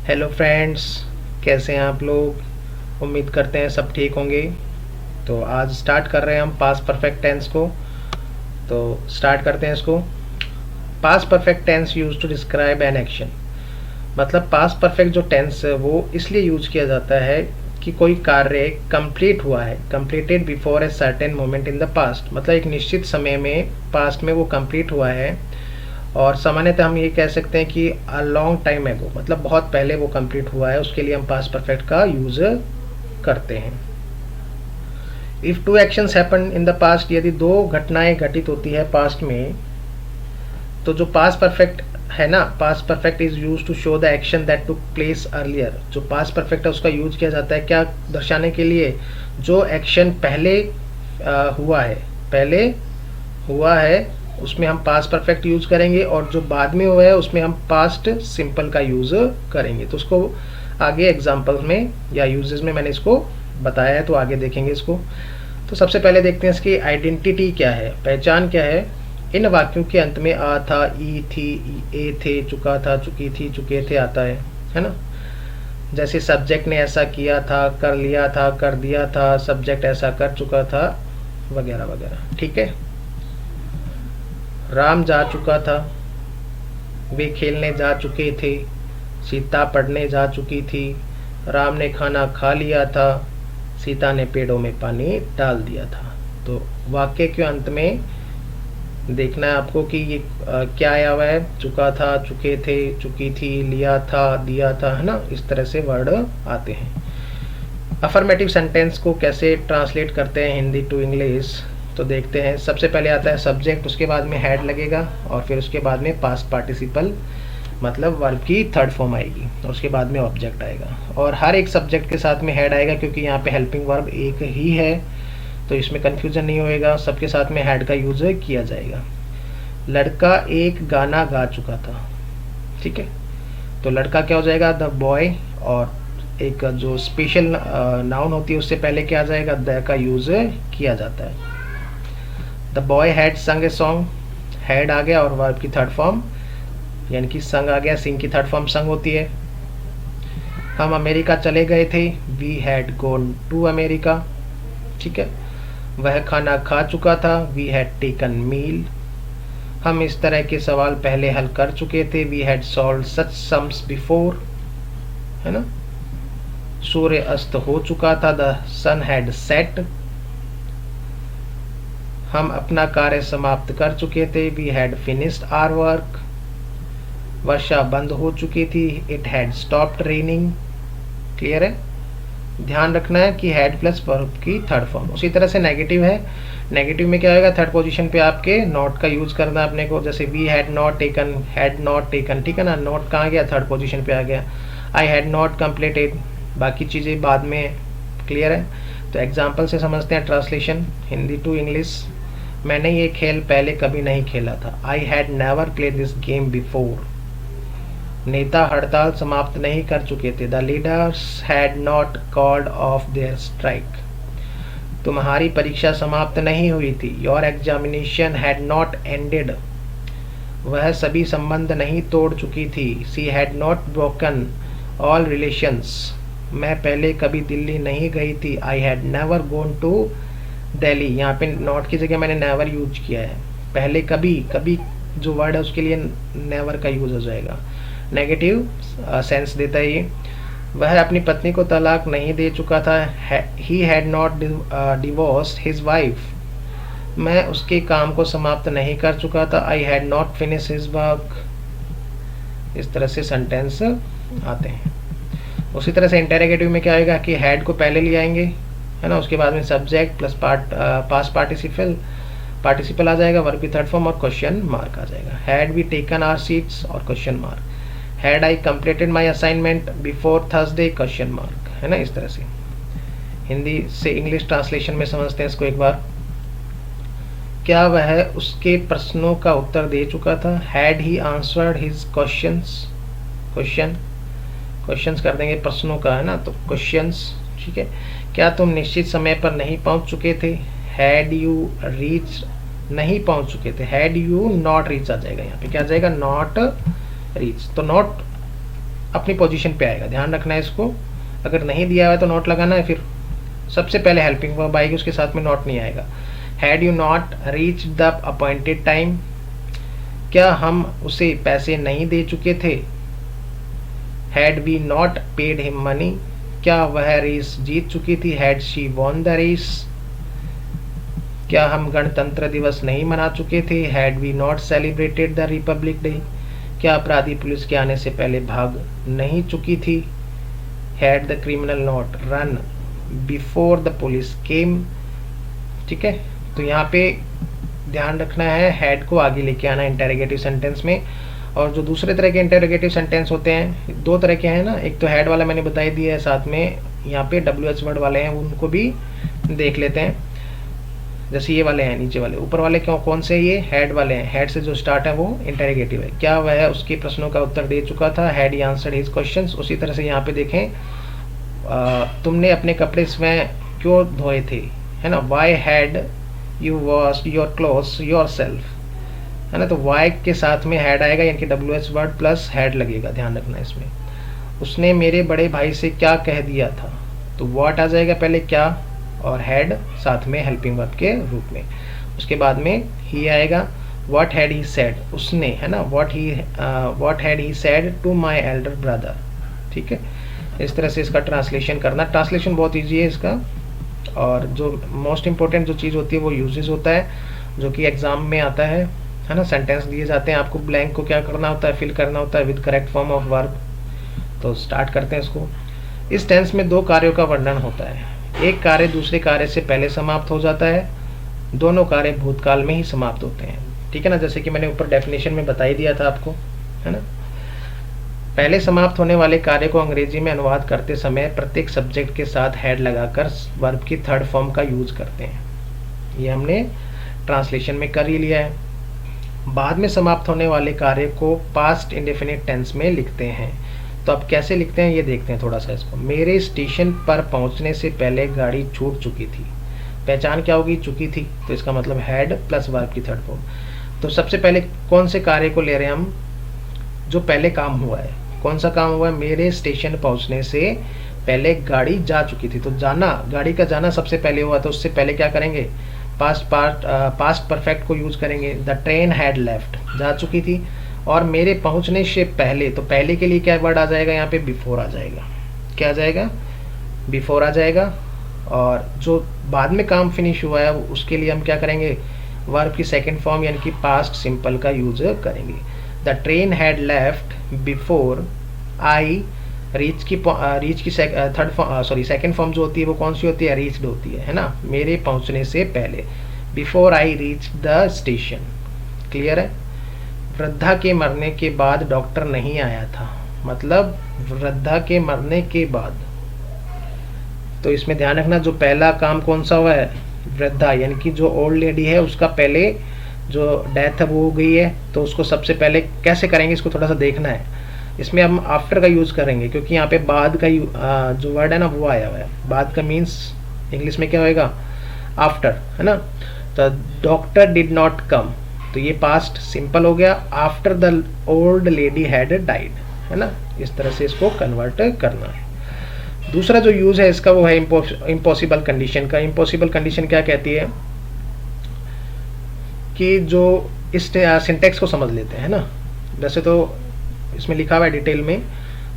Hello friends, कैसे हैं आप लोग। उम्मीद करते हैं सब ठीक होंगे। तो आज स्टार्ट कर रहे हैं हम पास्ट परफेक्ट टेंस को। तो स्टार्ट करते हैं इसको। Past perfect tense use to describe an action. मतलब पास्ट परफेक्ट जो टेंस है वो इसलिए यूज किया जाता है कि कोई कार्य कंप्लीट हुआ है, completed before a certain moment in the past. मतलब एक निश्चित समय में पास्ट में वो कंप्लीट हुआ है, और सामान्यतः हम ये कह सकते हैं कि अ लॉन्ग टाइम एगो, मतलब बहुत पहले वो कंप्लीट हुआ है, उसके लिए हम पास्ट परफेक्ट का यूज करते हैं। If two actions happen in the past, यदि दो घटनाएं घटित होती है पास्ट में, तो जो पास्ट परफेक्ट है ना, past perfect is use to show the action that took place earlier. जो पास्ट परफेक्ट है उसका यूज किया जाता है क्या दर्शाने के लिए, जो एक्शन पहले हुआ है, पहले हुआ है उसमें हम पास्ट परफेक्ट यूज करेंगे, और जो बाद में हुआ है उसमें हम पास्ट सिंपल का यूज करेंगे। तो उसको आगे एग्जांपल्स में या यूजेस में मैंने इसको बताया है, तो आगे देखेंगे इसको। तो सबसे पहले देखते हैं इसकी आइडेंटिटी क्या है, पहचान क्या है। इन वाक्यों के अंत में आ था, ई थी, ए थे, चुका था, चुकी थी, चुके थे आता है ना। जैसे सब्जेक्ट ने ऐसा किया था, कर लिया था, कर दिया था, सब्जेक्ट ऐसा कर चुका था, वगैरह वगैरह। ठीक है। राम जा चुका था, वे खेलने जा चुके थे, सीता पढ़ने जा चुकी थी, राम ने खाना खा लिया था, सीता ने पेड़ों में पानी डाल दिया था। तो वाक्य के अंत में देखना है आपको कि ये क्या आया हुआ है, चुका था, चुके थे, चुकी थी, लिया था, दिया था, है ना। इस तरह से वर्ड आते हैं। अफर्मेटिव सेंटेंस को कैसे ट्रांसलेट करते हैं हिंदी टू इंग्लिश, तो देखते हैं। सबसे पहले आता है सब्जेक्ट, उसके बाद में हैड लगेगा, और फिर उसके बाद में पास्ट पार्टिसिपल मतलब वर्ब की थर्ड फॉर्म आएगी, और उसके बाद में ऑब्जेक्ट आएगा। और हर एक सब्जेक्ट के साथ में हैड आएगा, क्योंकि यहाँ पे हेल्पिंग वर्ब एक ही है, तो इसमें कंफ्यूजन नहीं होएगा, सबके साथ में हैड का यूज किया जाएगा। लड़का एक गाना गा चुका था, ठीक है। तो लड़का क्या हो जाएगा, द बॉय, और एक जो स्पेशल नाउन होती है उससे पहले क्या आ जाएगा, द का यूज किया जाता है। द बॉय हैड संग ए सॉन्ग, हैड आ गया और वर्ब की थर्ड फॉर्म यानी कि संग आ गया, सिंग की थर्ड फॉर्म संग होती है। हम अमेरिका चले गए थे, we had gone to America, ठीक है। वह खाना खा चुका था, वी हैड टेकन मील। हम इस तरह के सवाल पहले हल कर चुके थे, we had solve such sums before, है ना। सूर्य अस्त हो चुका था, द सन हैड सेट। हम अपना कार्य समाप्त कर चुके थे, we had finished our work. वर्षा बंद हो चुकी थी, it had stopped raining. Clear है। ध्यान रखना है कि हैड प्लस वर्ब की थर्ड फॉर्म। उसी तरह से नेगेटिव है, नेगेटिव में क्या होगा, थर्ड पोजीशन पे आपके नॉट का यूज करना है अपने को। जैसे we had not taken, had not taken, ठीक है ना। नॉट कहाँ गया, थर्ड पोजीशन पे आ गया। आई हैड नॉट कंप्लीटेड, बाकी चीज़ें बाद में। क्लियर है। तो एग्जाम्पल से समझते हैं ट्रांसलेशन हिंदी टू इंग्लिश। मैंने ये खेल पहले कभी नहीं खेला था, I had never played this game before. नेता हड़ताल समाप्त नहीं कर चुके थे, the leaders had not called off their strike. तुम्हारी परीक्षा समाप्त नहीं हुई थी, your examination had not ended. वह सभी संबंध नहीं तोड़ चुकी थी, she had not broken all relations. मैं पहले कभी दिल्ली नहीं गई थी, I had never gone to Delhi. यहाँ पे नॉट की जगह मैंने नेवर यूज किया है। पहले कभी, कभी जो वर्ड है उसके लिए नेवर का यूज हो जाएगा। नेगेटिव सेंस देता है ये। वह अपनी पत्नी को तलाक नहीं दे चुका था, he had not divorced his wife. मैं उसके काम को समाप्त नहीं कर चुका था, I had not finish his work. इस तरह से सेंटेंस आते हैं। उसी तरह से इंटेरोगेटिव में क्या आएगा कि हैड को पहले ले आएंगे, है ना। उसके बाद में सब्जेक्ट प्लस पास्ट पार्टिसिपल आ जाएगा, वर्ब की थर्ड फॉर्म, और क्वेश्चन मार्क आ जाएगा। Had we taken our seats और question mark. Had I completed my assignment before Thursday, question mark, है ना। इस तरह से हिंदी से इंग्लिश ट्रांसलेशन में समझते हैं इसको एक बार। क्या वह उसके प्रश्नों का उत्तर दे चुका था, had he answered his questions. Questions कर देंगे प्रश्नों का, है ना, तो क्वेश्चंस, ठीक है। क्या तुम निश्चित समय पर नहीं पहुंच चुके थे, हैड यू रीच, नहीं पहुंच चुके थे, हैड यू नॉट रीच आ जाएगा। यहाँ पे क्या आ जाएगा, नॉट रीच। तो नॉट अपनी पोजीशन पे आएगा, ध्यान रखना है इसको। अगर नहीं दिया हुआ तो नॉट लगाना है, फिर सबसे पहले हेल्पिंग वर्ब आएगी, उसके साथ में नॉट नहीं आएगा। Had you not reach the appointed time, क्या हम उसे पैसे नहीं दे चुके थे। Had we not paid him money, क्या वह रेस जीत चुकी थी। Had she won the race, क्या हम गणतंत्र दिवस नहीं मना चुके थे। Had we not celebrated the republic day, क्या अपराधी पुलिस के आने से पहले भाग नहीं चुकी थी। Had the criminal not run before the police केम। ठीक है, तो यहाँ पे ध्यान रखना है हैड को आगे लेके आना इंटेरोगेटिव सेंटेंस में। और जो दूसरे तरह के इंटेरोगेटिव सेंटेंस होते हैं, दो तरह के हैं ना, एक तो हैड वाला मैंने बता ही दिया है, साथ में यहाँ पे WH वर्ड वाले हैं, उनको भी देख लेते हैं। जैसे ये वाले हैं, नीचे वाले, ऊपर वाले क्यों कौन से, ये हैड वाले हैं। हैड से जो स्टार्ट है वो इंटेरोगेटिव है। क्या वह उसके प्रश्नों का उत्तर दे चुका था। Had he answered his questions. उसी तरह से यहाँ पे देखें, तुमने अपने कपड़े स्वयं क्यों धोए थे, है ना। Why had you washed your clothes yourself, है ना। तो वाई के साथ में हैड आएगा, यानी कि WH वर्ड प्लस हैड लगेगा, ध्यान रखना इसमें। उसने मेरे बड़े भाई से क्या कह दिया था, तो व्हाट आ जाएगा पहले क्या, और हैड साथ में हेल्पिंग वर्ब के रूप में। उसके बाद में ही आएगा। व्हाट हैड ही सेड, उसने, है ना, what had he said to my elder brother. ठीक है, इस तरह से इसका ट्रांसलेशन करना। ट्रांसलेशन बहुत ईजी है इसका, और जो मोस्ट इंपॉर्टेंट जो चीज़ होती है वो यूजेस होता है, जो कि एग्जाम में आता है ना। सेंटेंस दिए जाते हैं, आपको ब्लैंक को क्या करना होता है, फिल करना होता है with correct form of verb. तो स्टार्ट करते हैं इसको। इस टेंस में दो कार्यों का वर्णन होता है। एक कार्य दूसरे कार्य से पहले समाप्त हो जाता है, दोनों कार्य भूतकाल में ही समाप्त होते हैं। ठीक है ना, जैसे कि मैंने ऊपर डेफिनेशन में बता ही दिया था आपको, है ना। पहले समाप्त होने वाले कार्य को अंग्रेजी में अनुवाद करते समय प्रत्येक सब्जेक्ट के साथ हैड लगाकर वर्ब की थर्ड फॉर्म का यूज करते हैं। ये हमने ट्रांसलेशन में कर ही लिया है। बाद में समाप्त होने वाले कार्य को पास्ट इंडेफिनिट टेंस में लिखते हैं। तो अब कैसे लिखते हैं ये देखते हैं थोड़ा सा इसको। मेरे स्टेशन पर पहुंचने से पहले गाड़ी छूट चुकी थी। पहचान क्या होगी, चुकी थी, तो इसका मतलब हैड प्लस वर्ब की थर्ड फॉर्म। तो सबसे पहले कौन से कार्य को ले रहे हैं हम, जो पहले काम हुआ है। कौन सा काम हुआ है, मेरे स्टेशन पहुंचने से पहले गाड़ी जा चुकी थी। तो जाना, गाड़ी का जाना सबसे पहले हुआ, तो उससे पहले क्या करेंगे, पास्ट परफेक्ट को यूज करेंगे। द ट्रेन हैड लेफ्ट, जा चुकी थी। और मेरे पहुंचने से पहले, तो पहले के लिए क्या वर्ड आ जाएगा यहाँ पे, बिफोर आ जाएगा। क्या आ जाएगा, बिफोर आ जाएगा। और जो बाद में काम फिनिश हुआ है उसके लिए हम क्या करेंगे, वर्ब की सेकंड फॉर्म यानी कि पास्ट सिंपल का यूज करेंगे। The train had left before I reach की सेकंड फॉर्म जो होती है वो कौन सी होती है, रीच्ड होती है ना, मेरे पहुंचने से पहले, before I reach the station. Clear है। वृद्धा के मरने के बाद डॉक्टर नहीं आया था, मतलब वृद्धा के मरने के बाद। तो इसमें ध्यान रखना, जो पहला काम कौन सा हुआ है, वृद्धा यानी कि जो ओल्ड लेडी है उसका पहले जो डेथ है वो हो गई है, तो उसको सबसे पहले कैसे करेंगे इसको थोड़ा सा देखना है। इसमें हम आफ्टर का यूज करेंगे, क्योंकि यहाँ पे बाद का जो वर्ड है ना वो आया हुआ है। बाद का मीन्स इंग्लिश में क्या होएगा, आफ्टर, है ना। तो डॉक्टर डिड नॉट कम, तो ये पास्ट सिंपल हो गया। After the old lady had died, है ना। इस तरह से इसको कन्वर्ट करना है। दूसरा जो यूज है इसका वो है इम्पॉसिबल कंडीशन का। इम्पॉसिबल कंडीशन क्या कहती है कि जो इस सिंटेक्स को समझ लेते हैं ना। वैसे तो इसमें लिखा हुआ है डिटेल में,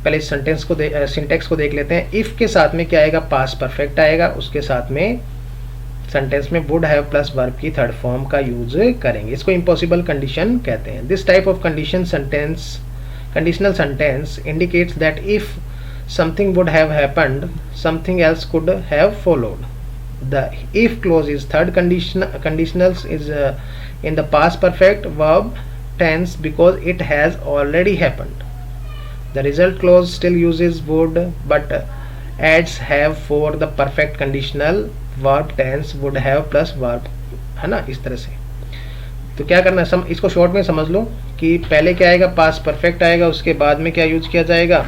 पहले इस सेंटेंस को सिंटेक्स को देख लेते हैं। इफ के साथ में क्या आएगा, पास्ट परफेक्ट आएगा, उसके साथ में सेंटेंस में वुड हैव प्लस वर्ब की थर्ड फॉर्म का यूज करेंगे। इसको इम्पॉसिबल कंडीशन कहते हैं। This type of conditional sentence indicates that if something would have happened, something else could have followed. The if clause is third conditionals is in the past perfect verb tense because it has already happened. The result clause still uses would but adds have for the perfect conditional verb tense would have plus verb, है ना। इस तरह से तो क्या करना है, इसको शॉर्ट में समझ लो कि पहले क्या आएगा, पास्ट परफेक्ट आएगा, उसके बाद में क्या यूज किया जाएगा,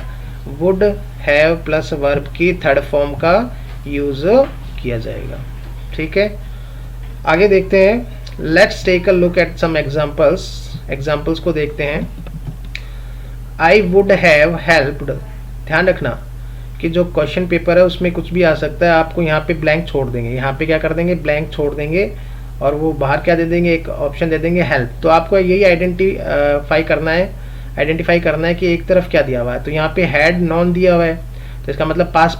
वुड हैव प्लस वर्ब की थर्ड फॉर्म का यूज किया जाएगा। ठीक है, आगे देखते हैं। Let's take a look at some examples को देखते हैं। आई वुड हैव हेल्प्ड, ध्यान रखना कि जो क्वेश्चन पेपर है उसमें कुछ भी आ सकता है, आपको यहाँ पे ब्लैंक छोड़ देंगे, यहाँ पे क्या कर देंगे ब्लैंक छोड़ देंगे और वो बाहर क्या दे देंगे, एक ऑप्शन दे देंगे हेल्प। तो आपको यही आइडेंटिफाई करना है कि एक तरफ क्या दिया हुआ है। तो यहाँ पे हैड नॉन दिया हुआ है, तो इसका मतलब पास्ट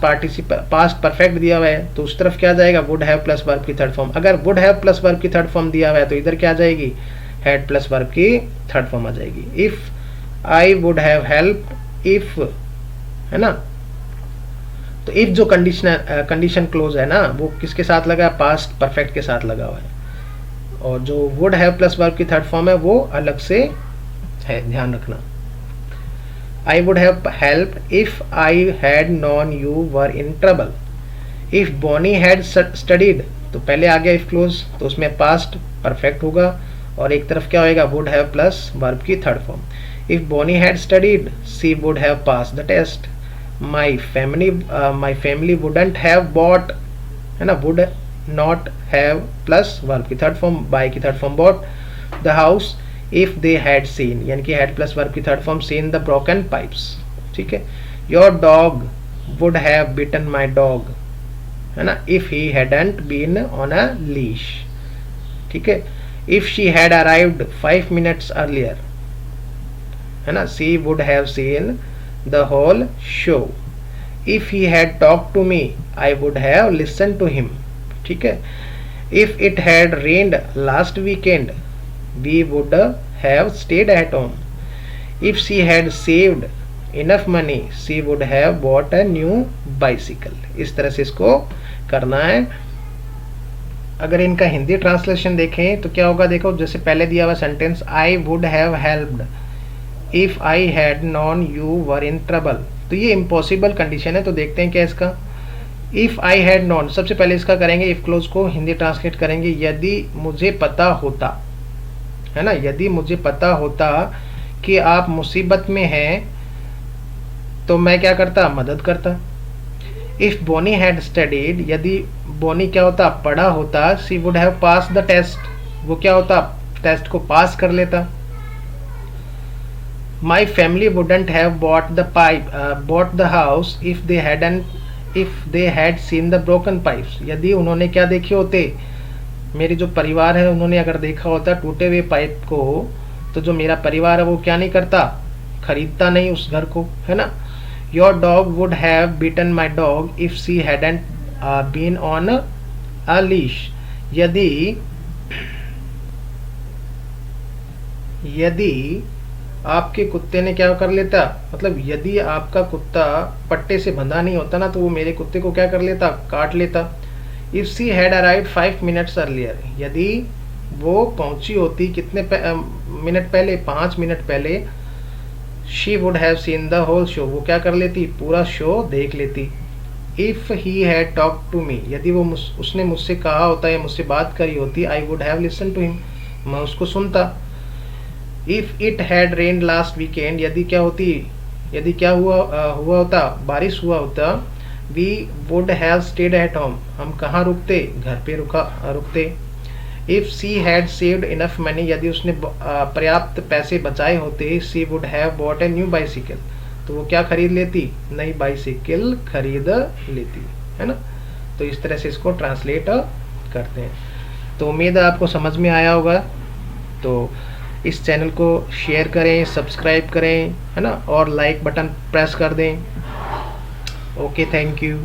परफेक्ट दिया हुआ है, तो उस तरफ क्या जाएगा वुड हैव प्लस वर्ब की थर्ड फॉर्म। अगर वुड हैव प्लस वर्ब की थर्ड फॉर्म दिया हुआ है तो इधर क्या आ जाएगी, हैड प्लस वर्ब की थर्ड फॉर्म आ जाएगी। If I would have help, if, है ना। तो इफ जो कंडीशन क्लोज है ना वो किसके साथ लगा है, पास्ट परफेक्ट के साथ लगा हुआ है, और जो वुड हैव प्लस वर्ब की थर्ड फॉर्म है वो अलग से है, ध्यान रखना। I would have helped if I had known you were in trouble. If Bonnie had studied, तो पहले आ गया if clause, तो उसमें past perfect होगा और एक तरफ क्या होएगा would have plus verb की third form. If Bonnie had studied, she would have passed the test. My family wouldn't have bought, है ना, would not have plus verb की थर्ड फॉर्म, buy की third form bought the house if they had seen, यानी कि had plus verb की third form seen the broken pipes, ठीक है। Your dog would have bitten my dog, है ना, if he hadn't been on a leash, ठीक है। If she had arrived 5 minutes earlier, है ना, she would have seen the whole show. If he had talked to me, I would have listened to him, ठीक है। If it had rained last weekend, we would have stayed at home. If she had saved enough money, she would have bought a new bicycle. इस तरह से इसको करना है। अगर इनका हिंदी ट्रांसलेशन देखें तो क्या होगा, देखो जैसे पहले दिया हुआ sentence I would have helped if I had non you were in trouble, तो ये इम्पॉसिबल कंडीशन है। तो देखते हैं क्या इसका, इफ आई हैड नॉन, सबसे पहले इसका करेंगे इफ क्लोज को हिंदी ट्रांसलेट करेंगे, यदि मुझे पता होता, है ना, यदि मुझे पता होता कि आप मुसीबत में हैं तो मैं क्या करता, मदद करता। इफ बोनी हैड स्टडीड, यदि बोनी क्या होता, पढ़ा होता, she would have pass the test, वो क्या होता, टेस्ट को पास कर लेता। My family wouldn't have bought the house if they had seen the broken pipes, यदि उन्होंने क्या देखे होते, मेरे जो परिवार है उन्होंने अगर देखा होता टूटे हुए पाइप को, तो जो मेरा परिवार है वो क्या नहीं करता, खरीदता नहीं उस घर को, है ना। Your dog would have beaten my dog if she hadn't been on a leash, यदि आपके कुत्ते ने क्या कर लेता, मतलब यदि आपका कुत्ता पट्टे से बंधा नहीं होता ना तो वो मेरे कुत्ते को क्या कर लेता, काट लेता। If she had arrived 5 minutes earlier, यदि वो पहुंची होती कितने मिनट पहले, 5 मिनट पहले, she would have seen the whole show, वो क्या कर लेती, पूरा शो देख लेती। If he had talk to me, यदि वो उसने मुझसे कहा होता या मुझसे बात करी होती, I would have listen to him, मैं उसको सुनता। If it had rain last weekend, यदि क्या हुआ होता, बारिश हुआ होता, we would have stayed at home, हम कहाँ रुकते, घर पे रुकते। If she had saved enough money, यदि उसने पर्याप्त पैसे बचाए होते, she would have bought a new bicycle, तो वो क्या खरीद लेती, नई बाइसिकल खरीद लेती, है ना। तो इस तरह से इसको ट्रांसलेट करते हैं। तो उम्मीद है आपको समझ में आया होगा। तो इस चैनल को शेयर करें, सब्सक्राइब करें, है ना, और लाइक बटन प्रेस कर दें। Okay, thank you.